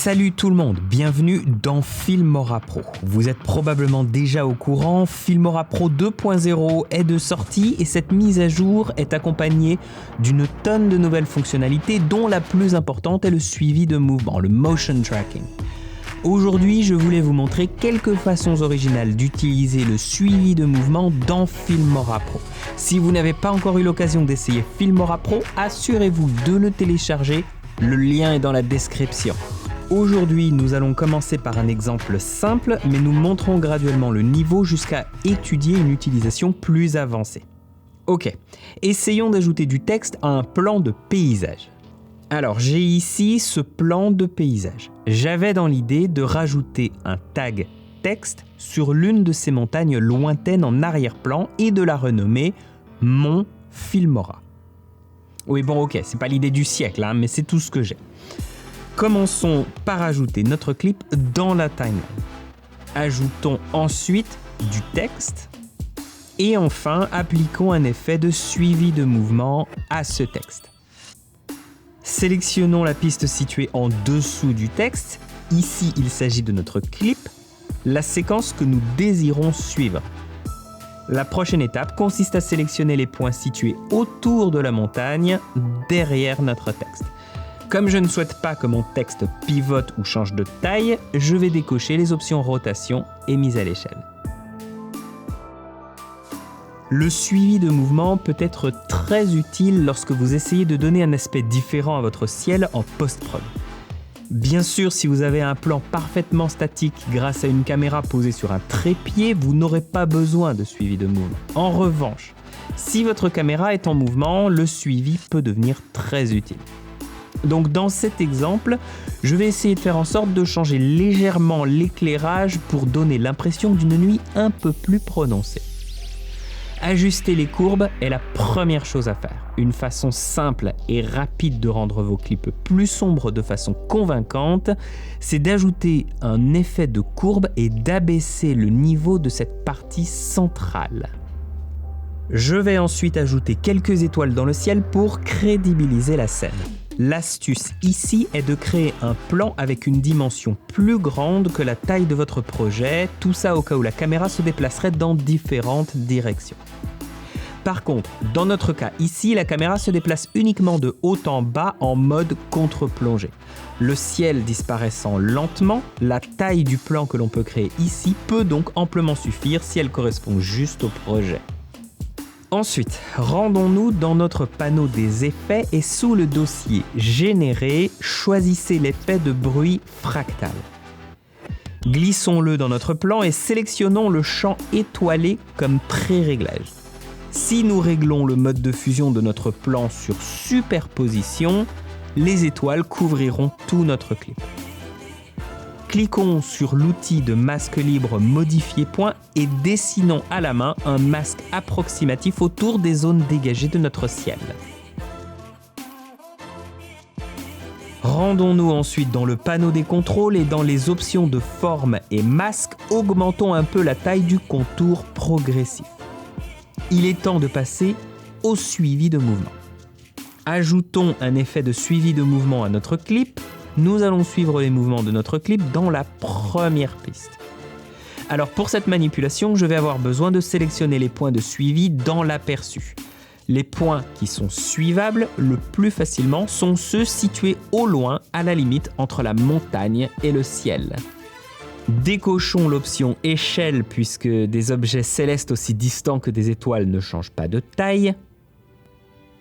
Salut tout le monde, bienvenue dans Filmora Pro. Vous êtes probablement déjà au courant, Filmora Pro 2.0 est de sortie et cette mise à jour est accompagnée d'une tonne de nouvelles fonctionnalités dont la plus importante est le suivi de mouvement, le motion tracking. Aujourd'hui, je voulais vous montrer quelques façons originales d'utiliser le suivi de mouvement dans Filmora Pro. Si vous n'avez pas encore eu l'occasion d'essayer Filmora Pro, assurez-vous de le télécharger, le lien est dans la description. Aujourd'hui, nous allons commencer par un exemple simple, mais nous montrons graduellement le niveau jusqu'à étudier une utilisation plus avancée. Ok, essayons d'ajouter du texte à un plan de paysage. Alors, j'ai ici ce plan de paysage. J'avais dans l'idée de rajouter un tag texte sur l'une de ces montagnes lointaines en arrière-plan et de la renommer Mont Filmora. Oui, bon, ok, c'est pas l'idée du siècle, mais c'est tout ce que j'ai. Commençons par ajouter notre clip dans la timeline. Ajoutons ensuite du texte et enfin appliquons un effet de suivi de mouvement à ce texte. Sélectionnons la piste située en dessous du texte. Ici, il s'agit de notre clip, la séquence que nous désirons suivre. La prochaine étape consiste à sélectionner les points situés autour de la montagne, derrière notre texte. Comme je ne souhaite pas que mon texte pivote ou change de taille, je vais décocher les options rotation et mise à l'échelle. Le suivi de mouvement peut être très utile lorsque vous essayez de donner un aspect différent à votre ciel en post-prod. Bien sûr, si vous avez un plan parfaitement statique grâce à une caméra posée sur un trépied, vous n'aurez pas besoin de suivi de mouvement. En revanche, si votre caméra est en mouvement, le suivi peut devenir très utile. Donc dans cet exemple, je vais essayer de faire en sorte de changer légèrement l'éclairage pour donner l'impression d'une nuit un peu plus prononcée. Ajuster les courbes est la première chose à faire. Une façon simple et rapide de rendre vos clips plus sombres de façon convaincante, c'est d'ajouter un effet de courbe et d'abaisser le niveau de cette partie centrale. Je vais ensuite ajouter quelques étoiles dans le ciel pour crédibiliser la scène. L'astuce ici est de créer un plan avec une dimension plus grande que la taille de votre projet, tout ça au cas où la caméra se déplacerait dans différentes directions. Par contre, dans notre cas ici, la caméra se déplace uniquement de haut en bas en mode contre-plongée. Le ciel disparaissant lentement, la taille du plan que l'on peut créer ici peut donc amplement suffire si elle correspond juste au projet. Ensuite, rendons-nous dans notre panneau des effets et sous le dossier Générer, choisissez l'effet de bruit fractal. Glissons-le dans notre plan et sélectionnons le champ étoilé comme pré-réglage. Si nous réglons le mode de fusion de notre plan sur superposition, les étoiles couvriront tout notre clip. Cliquons sur l'outil de masque libre Modifier point et dessinons à la main un masque approximatif autour des zones dégagées de notre ciel. Rendons-nous ensuite dans le panneau des contrôles et dans les options de forme et masque, augmentons un peu la taille du contour progressif. Il est temps de passer au suivi de mouvement. Ajoutons un effet de suivi de mouvement à notre clip. Nous allons suivre les mouvements de notre clip dans la première piste. Alors pour cette manipulation, je vais avoir besoin de sélectionner les points de suivi dans l'aperçu. Les points qui sont suivables le plus facilement sont ceux situés au loin, à la limite entre la montagne et le ciel. Décochons l'option échelle puisque des objets célestes aussi distants que des étoiles ne changent pas de taille.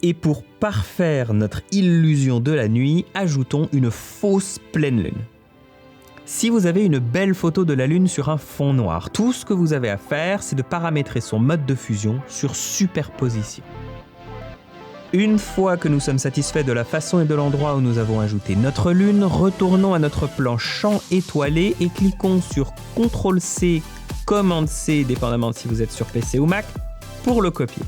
Et pour parfaire notre illusion de la nuit, ajoutons une fausse pleine lune. Si vous avez une belle photo de la lune sur un fond noir, tout ce que vous avez à faire, c'est de paramétrer son mode de fusion sur superposition. Une fois que nous sommes satisfaits de la façon et de l'endroit où nous avons ajouté notre lune, retournons à notre plan champ étoilé et cliquons sur CTRL-C, Commande-C, dépendamment de si vous êtes sur PC ou Mac, pour le copier.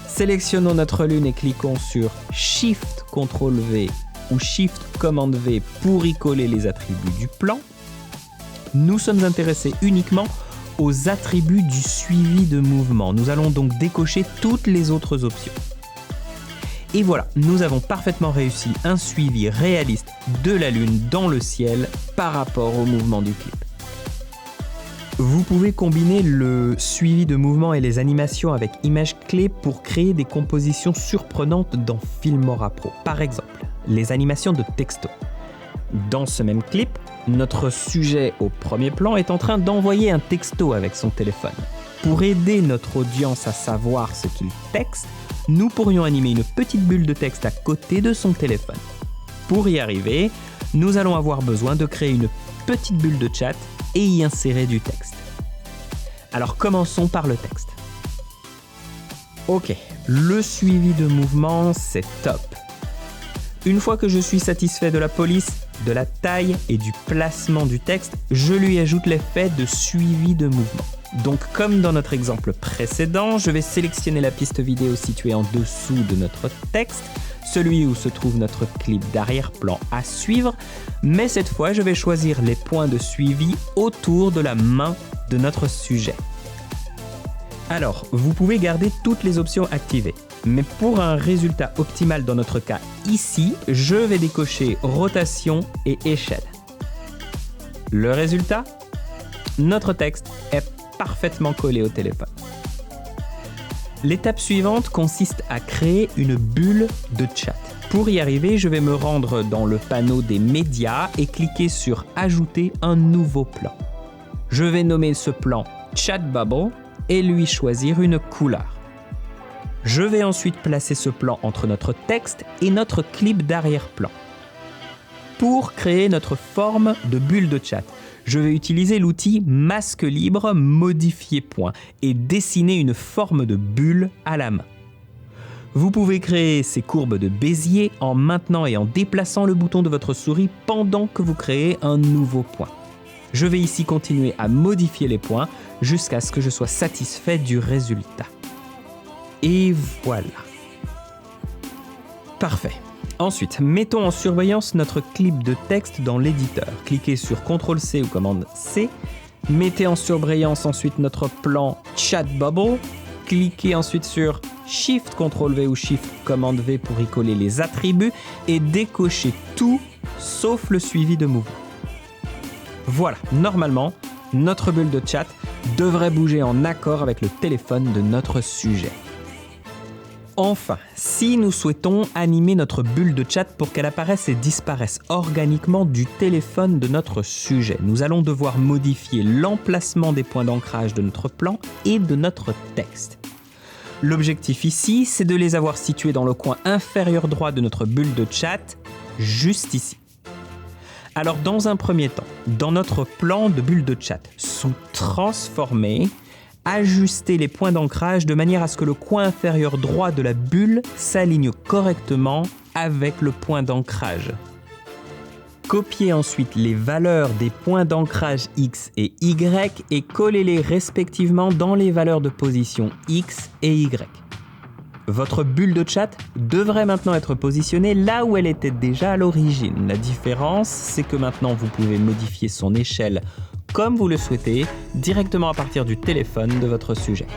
Sélectionnons notre lune et cliquons sur Shift-CTRL-V ou Shift-Commande-V pour y coller les attributs du plan. Nous sommes intéressés uniquement aux attributs du suivi de mouvement. Nous allons donc décocher toutes les autres options. Et voilà, nous avons parfaitement réussi un suivi réaliste de la Lune dans le ciel par rapport au mouvement du clip. Vous pouvez combiner le suivi de mouvement et les animations avec images clés pour créer des compositions surprenantes dans Filmora Pro. Par exemple, les animations de texto. Dans ce même clip, notre sujet au premier plan est en train d'envoyer un texto avec son téléphone. Pour aider notre audience à savoir ce qu'il texte, nous pourrions animer une petite bulle de texte à côté de son téléphone. Pour y arriver, nous allons avoir besoin de créer une petite bulle de chat et y insérer du texte. Alors commençons par le texte. Ok, le suivi de mouvement, c'est top. Une fois que je suis satisfait de la police, de la taille et du placement du texte, je lui ajoute l'effet de suivi de mouvement. Donc comme dans notre exemple précédent, je vais sélectionner la piste vidéo située en dessous de notre texte, celui où se trouve notre clip d'arrière-plan à suivre, mais cette fois je vais choisir les points de suivi autour de la main de notre sujet. Alors, vous pouvez garder toutes les options activées, mais pour un résultat optimal dans notre cas ici, je vais décocher rotation et échelle. Le résultat ? Notre texte est parfaitement collé au téléphone. L'étape suivante consiste à créer une bulle de chat. Pour y arriver, je vais me rendre dans le panneau des médias et cliquer sur « Ajouter un nouveau plan ». Je vais nommer ce plan « Chat Bubble » et lui choisir une couleur. Je vais ensuite placer ce plan entre notre texte et notre clip d'arrière-plan. Pour créer notre forme de bulle de chat, je vais utiliser l'outil masque libre modifier point et dessiner une forme de bulle à la main. Vous pouvez créer ces courbes de Bézier en maintenant et en déplaçant le bouton de votre souris pendant que vous créez un nouveau point. Je vais ici continuer à modifier les points jusqu'à ce que je sois satisfait du résultat. Et voilà. Parfait. Ensuite, mettons en surveillance notre clip de texte dans l'éditeur. Cliquez sur CTRL-C ou commande C. Mettez en surveillance ensuite notre plan Chat Bubble. Cliquez ensuite sur Shift-CTRL-V ou Shift-Commande-V pour y coller les attributs et décochez tout sauf le suivi de mouvement. Voilà, normalement, notre bulle de chat devrait bouger en accord avec le téléphone de notre sujet. Enfin, si nous souhaitons animer notre bulle de chat pour qu'elle apparaisse et disparaisse organiquement du téléphone de notre sujet, nous allons devoir modifier l'emplacement des points d'ancrage de notre plan et de notre texte. L'objectif ici, c'est de les avoir situés dans le coin inférieur droit de notre bulle de chat, juste ici. Alors dans un premier temps, dans notre plan de bulle de chat, sous Transformer, ajustez les points d'ancrage de manière à ce que le coin inférieur droit de la bulle s'aligne correctement avec le point d'ancrage. Copiez ensuite les valeurs des points d'ancrage X et Y et collez-les respectivement dans les valeurs de position X et Y. Votre bulle de chat devrait maintenant être positionnée là où elle était déjà à l'origine. La différence, c'est que maintenant vous pouvez modifier son échelle comme vous le souhaitez, directement à partir du téléphone de votre sujet.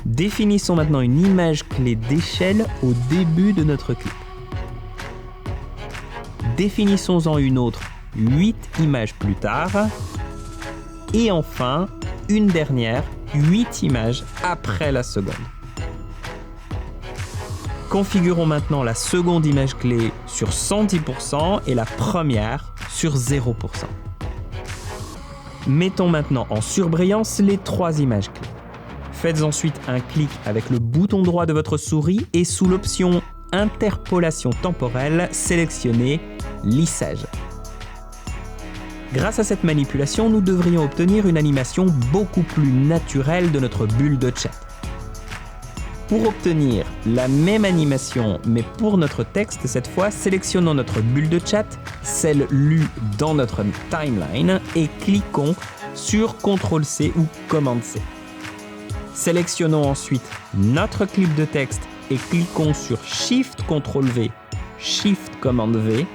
Définissons maintenant une image clé d'échelle au début de notre clip. Définissons-en une autre 8 images plus tard. Et enfin, une dernière 8 images après la seconde. Configurons maintenant la seconde image clé sur 110% et la première sur 0%. Mettons maintenant en surbrillance les 3 images clés. Faites ensuite un clic avec le bouton droit de votre souris et sous l'option Interpolation temporelle, sélectionnez Lissage. Grâce à cette manipulation, nous devrions obtenir une animation beaucoup plus naturelle de notre bulle de chat. Pour obtenir la même animation, mais pour notre texte, cette fois, sélectionnons notre bulle de chat, celle lue dans notre timeline, et cliquons sur CTRL-C ou Commande-C. Sélectionnons ensuite notre clip de texte et cliquons sur Shift-CTRL-V, Shift-Commande-V,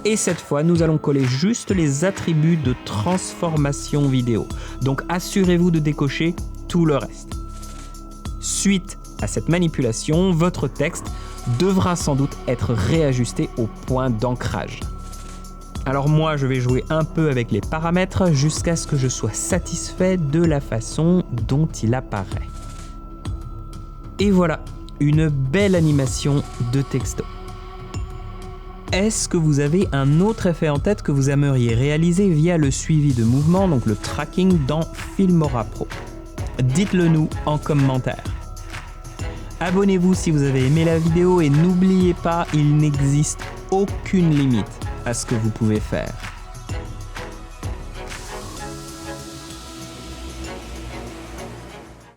et cette fois, nous allons coller juste les attributs de transformation vidéo. Donc, assurez-vous de décocher tout le reste. Suite à cette manipulation, votre texte devra sans doute être réajusté au point d'ancrage. Alors moi, je vais jouer un peu avec les paramètres jusqu'à ce que je sois satisfait de la façon dont il apparaît. Et voilà, une belle animation de texto. Est-ce que vous avez un autre effet en tête que vous aimeriez réaliser via le suivi de mouvement, donc le tracking dans Filmora Pro? Dites-le nous en commentaire. Abonnez-vous si vous avez aimé la vidéo et n'oubliez pas, il n'existe aucune limite à ce que vous pouvez faire.